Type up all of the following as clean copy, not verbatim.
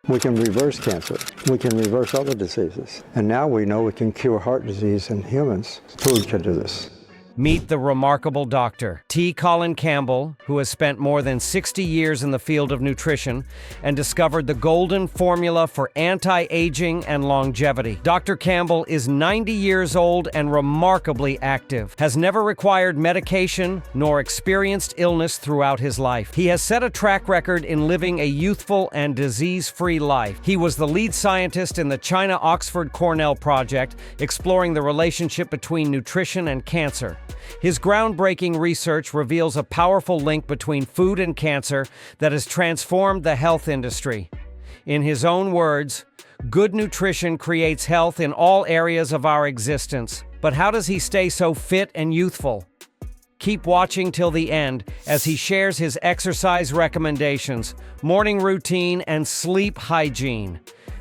We can reverse cancer. We can reverse other diseases. And now we know we can cure heart disease in humans. Food can do this. Meet the remarkable Dr. Colin Campbell, who has spent more than 60 years in the field of nutrition and discovered the golden formula for anti-aging and longevity. Dr. Campbell is 90 years old and remarkably active, has never required medication nor experienced illness throughout his life. He has set a track record in living a youthful and disease-free life. He was the lead scientist in the China-Oxford-Cornell project, exploring the relationship between nutrition and cancer. His groundbreaking research reveals a powerful link between food and cancer that has transformed the health industry. In his own words, good nutrition creates health in all areas of our existence. But how does he stay so fit and youthful? Keep watching till the end as he shares his exercise recommendations, morning routine, and sleep hygiene.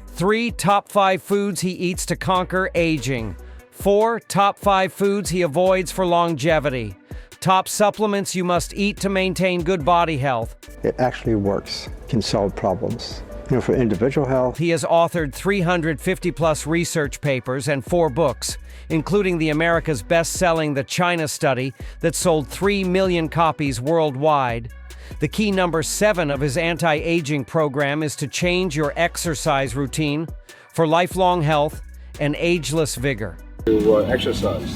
3 top 5 foods he eats to conquer aging. 4 top 5 foods he avoids for longevity. Top supplements you must eat to maintain good body health. It actually works, can solve problems. For individual health. He has authored 350-plus research papers and 4 books, including the America's best-selling The China Study that sold 3 million copies worldwide. The key number 7 of his anti-aging program is to change your exercise routine for lifelong health and ageless vigor. To exercise,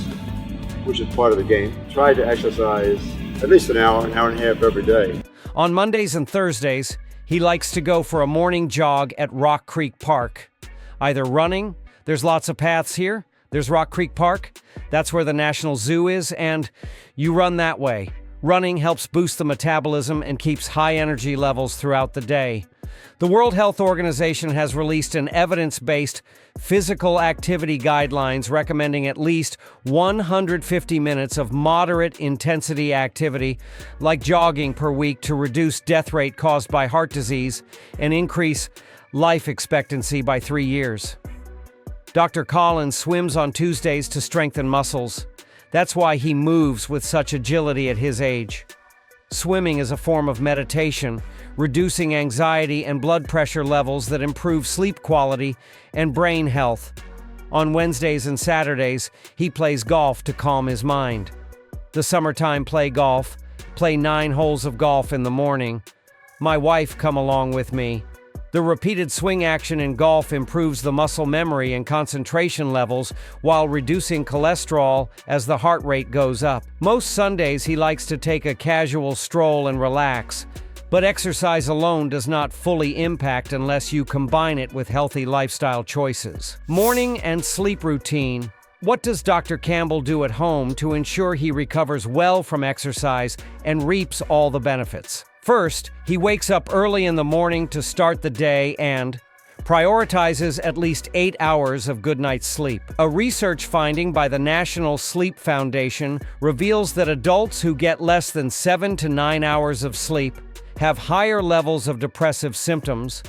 which is part of the game. Try to exercise at least an hour and a half every day. On Mondays and Thursdays, he likes to go for a morning jog at Rock Creek Park. Either running, there's lots of paths here, there's Rock Creek Park, that's where the National Zoo is, and you run that way. Running helps boost the metabolism and keeps high energy levels throughout the day. The World Health Organization has released an evidence-based physical activity guidelines recommending at least 150 minutes of moderate intensity activity, like jogging per week, to reduce death rate caused by heart disease and increase life expectancy by 3 years. Dr. Colin swims on Tuesdays to strengthen muscles. That's why he moves with such agility at his age. Swimming is a form of meditation, reducing anxiety and blood pressure levels that improve sleep quality and brain health. On Wednesdays and Saturdays, he plays golf to calm his mind. The summertime play 9 holes of golf in the morning. My wife come along with me. The repeated swing action in golf improves the muscle memory and concentration levels while reducing cholesterol as the heart rate goes up. Most Sundays he likes to take a casual stroll and relax, but exercise alone does not fully impact unless you combine it with healthy lifestyle choices. Morning and sleep routine. What does Dr. Campbell do at home to ensure he recovers well from exercise and reaps all the benefits? First, he wakes up early in the morning to start the day and prioritizes at least 8 hours of good night's sleep. A research finding by the National Sleep Foundation reveals that adults who get less than 7 to 9 hours of sleep have higher levels of depressive symptoms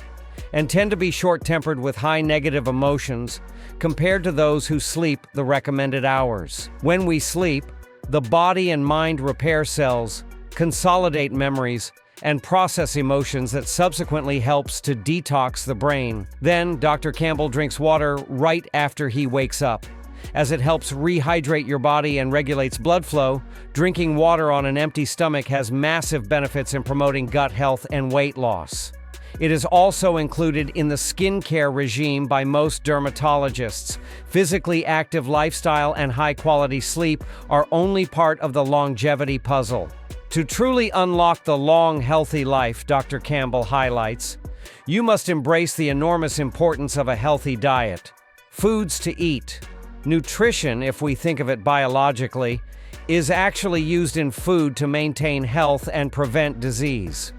and tend to be short-tempered with high negative emotions compared to those who sleep the recommended hours. When we sleep, the body and mind repair cells, consolidate memories, and process emotions that subsequently helps to detox the brain. Then, Dr. Campbell drinks water right after he wakes up. As it helps rehydrate your body and regulates blood flow, drinking water on an empty stomach has massive benefits in promoting gut health and weight loss. It is also included in the skincare regime by most dermatologists. Physically active lifestyle and high-quality sleep are only part of the longevity puzzle. To truly unlock the long, healthy life, Dr. Campbell highlights, you must embrace the enormous importance of a healthy diet. Foods to eat. Nutrition, if we think of it biologically, is actually used in food to maintain health and prevent disease.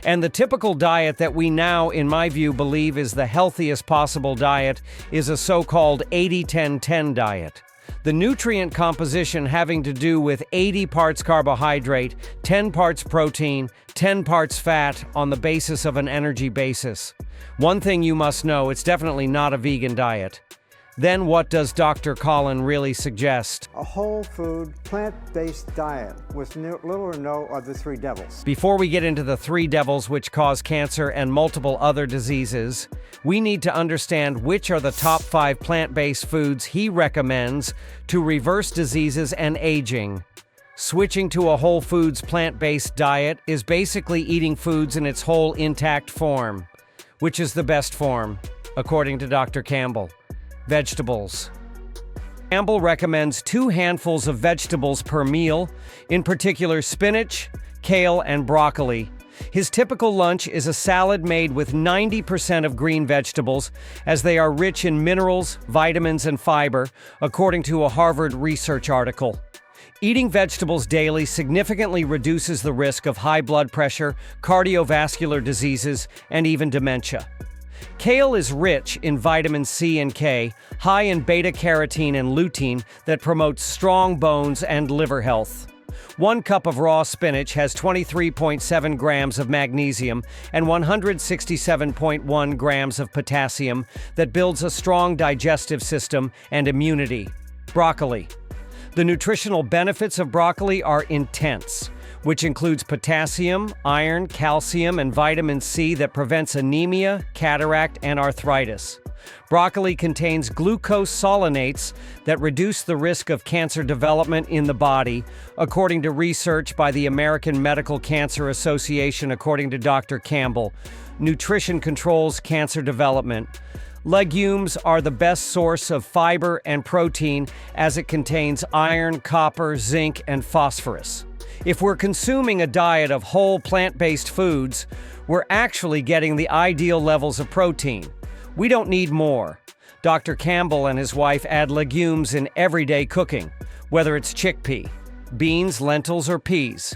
And the typical diet that we now, in my view, believe is the healthiest possible diet is a so-called 80-10-10 diet. The nutrient composition having to do with 80 parts carbohydrate, 10 parts protein, 10 parts fat on the basis of an energy basis. One thing you must know, it's definitely not a vegan diet. Then what does Dr. Colin really suggest? A whole food, plant-based diet with little or no of the three devils. Before we get into the three devils which cause cancer and multiple other diseases, we need to understand which are the top 5 plant-based foods he recommends to reverse diseases and aging. Switching to a whole foods plant-based diet is basically eating foods in its whole intact form, which is the best form, according to Dr. Campbell. Vegetables. Campbell recommends 2 handfuls of vegetables per meal, in particular spinach, kale, and broccoli. His typical lunch is a salad made with 90% of green vegetables, as they are rich in minerals, vitamins, and fiber, according to a Harvard research article. Eating vegetables daily significantly reduces the risk of high blood pressure, cardiovascular diseases, and even dementia. Kale is rich in vitamin C and K, high in beta-carotene and lutein that promotes strong bones and liver health. 1 cup of raw spinach has 23.7 grams of magnesium and 167.1 grams of potassium that builds a strong digestive system and immunity. Broccoli. The nutritional benefits of broccoli are intense, which includes potassium, iron, calcium, and vitamin C that prevents anemia, cataract, and arthritis. Broccoli contains glucosinolates that reduce the risk of cancer development in the body, according to research by the American Medical Cancer Association. According to Dr. Campbell, nutrition controls cancer development. Legumes are the best source of fiber and protein, as it contains iron, copper, zinc, and phosphorus. If we're consuming a diet of whole plant-based foods, we're actually getting the ideal levels of protein. We don't need more. Dr. Campbell and his wife add legumes in everyday cooking, whether it's chickpea, beans, lentils, or peas.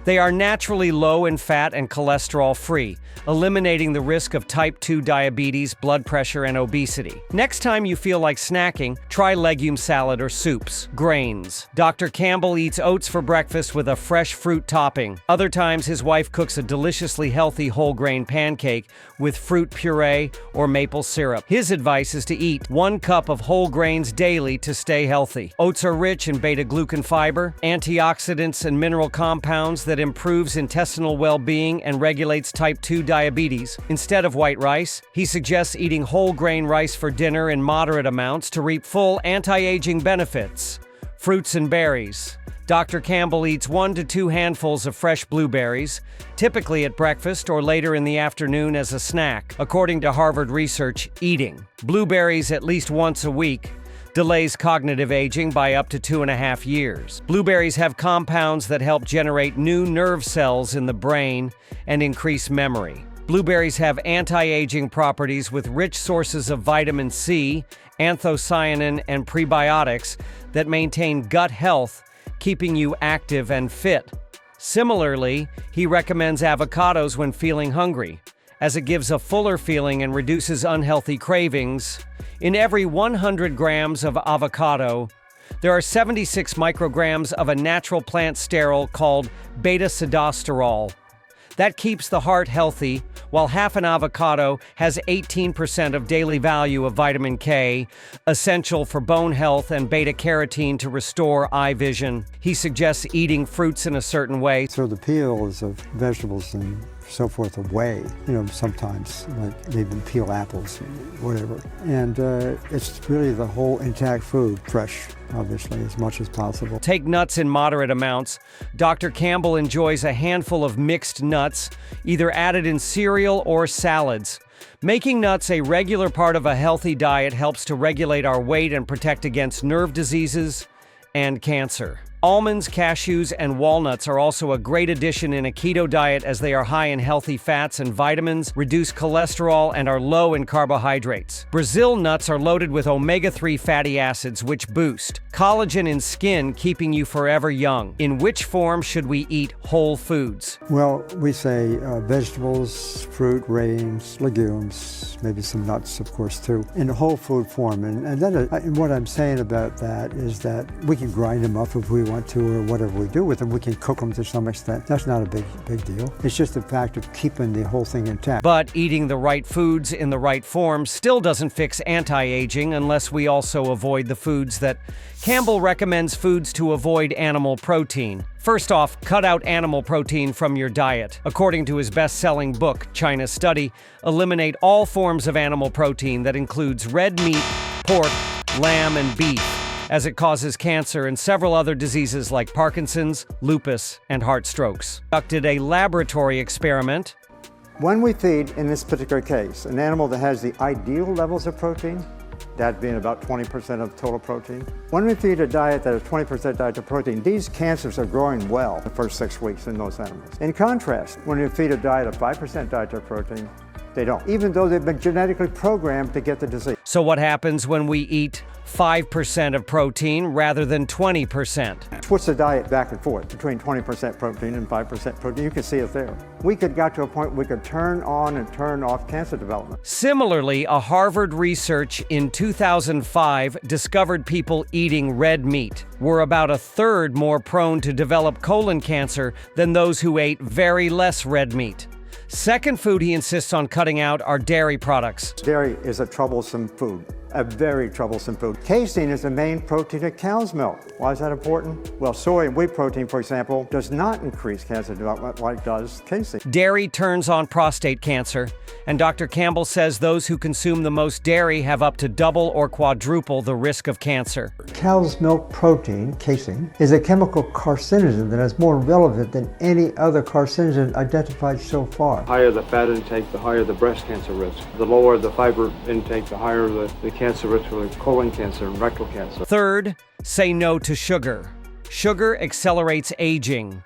They are naturally low in fat and cholesterol-free, eliminating the risk of type 2 diabetes, blood pressure, and obesity. Next time you feel like snacking, try legume salad or soups. Grains. Dr. Campbell eats oats for breakfast with a fresh fruit topping. Other times, his wife cooks a deliciously healthy whole grain pancake with fruit puree or maple syrup. His advice is to eat 1 cup of whole grains daily to stay healthy. Oats are rich in beta-glucan fiber, antioxidants, and mineral compounds that improves intestinal well-being and regulates type 2 diabetes. Instead of white rice, he suggests eating whole grain rice for dinner in moderate amounts to reap full anti-aging benefits. Fruits and berries. Dr. Campbell eats 1 to 2 handfuls of fresh blueberries, typically at breakfast or later in the afternoon as a snack. According to Harvard research, eating blueberries at least once a week delays cognitive aging by up to 2.5 years. Blueberries have compounds that help generate new nerve cells in the brain and increase memory. Blueberries have anti-aging properties with rich sources of vitamin C, anthocyanin, and prebiotics that maintain gut health, keeping you active and fit. Similarly, he recommends avocados when feeling hungry, as it gives a fuller feeling and reduces unhealthy cravings. In every 100 grams of avocado, there are 76 micrograms of a natural plant sterol called beta-sitosterol. That keeps the heart healthy, while half an avocado has 18% of daily value of vitamin K, essential for bone health, and beta-carotene to restore eye vision. He suggests eating fruits in a certain way. Throw the peels of vegetables and so forth away, sometimes, like even peel apples, whatever. And it's really the whole intact food, fresh, obviously, as much as possible. Take nuts in moderate amounts. Dr. Campbell enjoys a handful of mixed nuts, either added in cereal or salads. Making nuts a regular part of a healthy diet helps to regulate our weight and protect against nerve diseases and cancer. Almonds, cashews, and walnuts are also a great addition in a keto diet, as they are high in healthy fats and vitamins, reduce cholesterol, and are low in carbohydrates. Brazil nuts are loaded with omega-3 fatty acids, which boost collagen in skin, keeping you forever young. In which form should we eat whole foods? Well, we say vegetables, fruit, grains, legumes, maybe some nuts, of course, too, in whole food form. And then what I'm saying about that is that we can grind them up if we want to, or whatever we do with them. We can cook them to some extent. That's not a big deal. It's just the fact of keeping the whole thing intact. But eating the right foods in the right form still doesn't fix anti-aging unless we also avoid the foods that Campbell recommends foods to avoid animal protein. First off, cut out animal protein from your diet. According to his best-selling book, China Study, eliminate all forms of animal protein that includes red meat, pork, lamb, and beef, as it causes cancer and several other diseases like Parkinson's, lupus, and heart strokes. Conducted a laboratory experiment. When we feed, in this particular case, an animal that has the ideal levels of protein, that being about 20% of total protein. When we feed a diet that has 20% diet of protein, these cancers are growing well the first 6 weeks in those animals. In contrast, when you feed a diet of 5% diet of protein, they don't, even though they've been genetically programmed to get the disease. So what happens when we eat 5% of protein rather than 20%? Switch the diet back and forth between 20% protein and 5% protein. You can see it there. We could got to a point we could turn on and turn off cancer development. Similarly, a Harvard research in 2005 discovered people eating red meat were about a third more prone to develop colon cancer than those who ate very less red meat. Second food he insists on cutting out are dairy products. Dairy is a troublesome food, a very troublesome food. Casein is the main protein of cow's milk. Why is that important? Well, soy and wheat protein, for example, does not increase cancer development like does casein. Dairy turns on prostate cancer, and Dr. Campbell says those who consume the most dairy have up to double or quadruple the risk of cancer. Cow's milk protein, casein, is a chemical carcinogen that is more relevant than any other carcinogen identified so far. The higher the fat intake, the higher the breast cancer risk. The lower the fiber intake, the higher the cancer risk for colon cancer and rectal cancer. Third, say no to sugar. Sugar accelerates aging.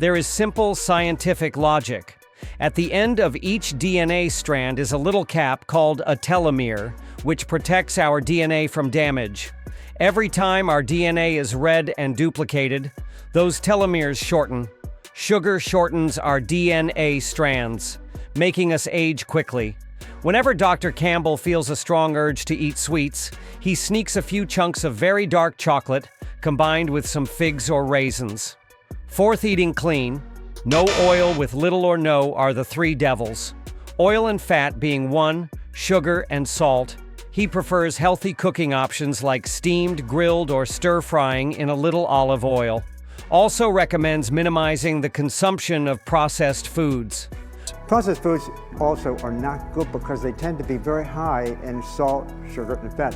There is simple scientific logic. At the end of each DNA strand is a little cap called a telomere, which protects our DNA from damage. Every time our DNA is read and duplicated, those telomeres shorten. Sugar shortens our DNA strands, making us age quickly. Whenever Dr. Campbell feels a strong urge to eat sweets, he sneaks a few chunks of very dark chocolate, combined with some figs or raisins. Fourth, eating clean. No oil with little or no are the three devils. Oil and fat being 1, sugar and salt. He prefers healthy cooking options like steamed, grilled, or stir-frying in a little olive oil. Also recommends minimizing the consumption of processed foods. Processed foods also are not good because they tend to be very high in salt, sugar, and fat.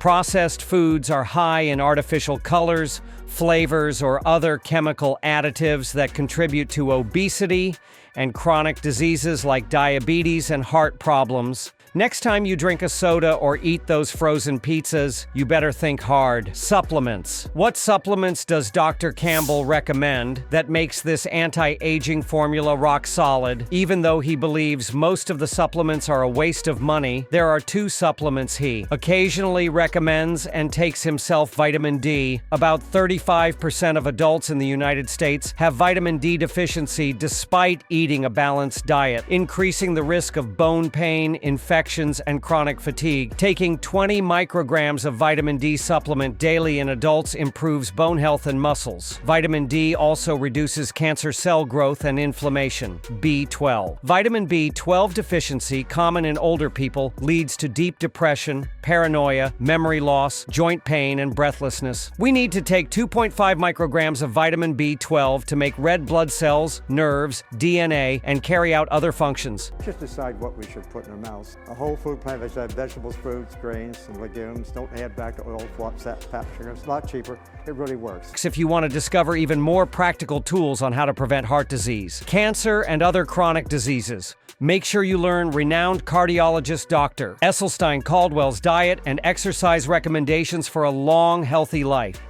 Processed foods are high in artificial colors, flavors, or other chemical additives that contribute to obesity and chronic diseases like diabetes and heart problems. Next time you drink a soda or eat those frozen pizzas, you better think hard. Supplements. What supplements does Dr. Campbell recommend that makes this anti-aging formula rock solid? Even though he believes most of the supplements are a waste of money, there are 2 supplements he occasionally recommends and takes himself: vitamin D. About 35% of adults in the United States have vitamin D deficiency despite eating a balanced diet, increasing the risk of bone pain, infections, and chronic fatigue. Taking 20 micrograms of vitamin D supplement daily in adults improves bone health and muscles. Vitamin D also reduces cancer cell growth and inflammation. B12. Vitamin B12 deficiency, common in older people, leads to deep depression, paranoia, memory loss, joint pain, and breathlessness. We need to take 2.5 micrograms of vitamin B12 to make red blood cells, nerves, DNA, and carry out other functions. Just decide what we should put in our mouths. A whole food plant that has vegetables, fruits, grains, and legumes. Don't add back to oil, fat, sugar. It's a lot cheaper. It really works. If you want to discover even more practical tools on how to prevent heart disease, cancer, and other chronic diseases, make sure you learn renowned cardiologist Dr. Esselstyn Caldwell's diet and exercise recommendations for a long, healthy life.